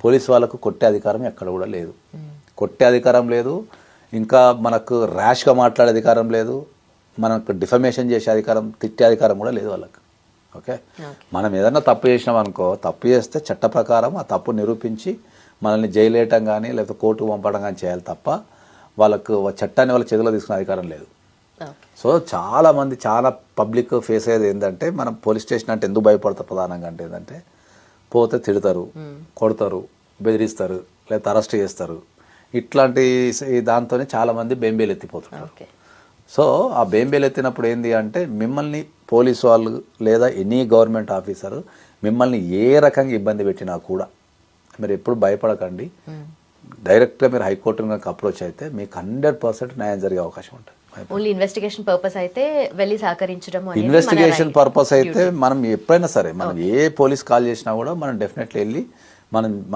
Police వాళ్ళకు కొట్టే అధికారం ఎక్కడ కూడా లేదు. కొట్టే అధికారం లేదు, ఇంకా మనకు ర్యాష్గా మాట్లాడే అధికారం లేదు, మనకు డిఫమేషన్ చేసే అధికారం, తిట్టే అధికారం కూడా లేదు వాళ్ళకి. ఓకే, మనం ఏదన్నా తప్పు చేసినాం అనుకో, తప్పు చేస్తే చట్ట ప్రకారం ఆ తప్పు నిరూపించి మనల్ని జైలు వేయటం కానీ లేకపోతే కోర్టుకు పంపడం కానీ చేయాలి తప్ప వాళ్ళకు చట్టాన్ని వాళ్ళ చేతిలో తీసుకునే అధికారం లేదు. సో చాలా మంది, చాలా పబ్లిక్ ఫేస్ అయ్యేది ఏంటంటే, మనం పోలీస్ స్టేషన్ అంటే ఎందుకు భయపడతారు ప్రధానంగా అంటే ఏంటంటే, పోతే తిడతారు, కొడతారు, బెదిరిస్తారు, లేకపోతే అరెస్ట్ చేస్తారు. ఇట్లాంటి దాంతోనే చాలా మంది బెంబేలు ఎత్తిపోతున్నారు. సో ఆ బెంబేలు ఎత్తినప్పుడు ఏంది అంటే, మిమ్మల్ని పోలీసు వాళ్ళు లేదా ఎనీ గవర్నమెంట్ ఆఫీసర్ మిమ్మల్ని ఏ రకంగా ఇబ్బంది పెట్టినా కూడా మీరు ఎప్పుడు భయపడకండి. డైరెక్ట్గా మీరు హైకోర్టు కనుక అప్రోచ్ అయితే మీకు 100% న్యాయం జరిగే అవకాశం ఉంటుంది. ఓన్లీ ఇన్వెస్టిగేషన్ పర్పస్ అయితే వెళ్ళి సహకరించడం, ఇన్వెస్టిగేషన్ పర్పస్ అయితే మనం ఎప్పుడైనా సరే, మనం ఏ పోలీస్ కాల్ చేసినా కూడా మనం డెఫినెట్లీ వెళ్ళి మనం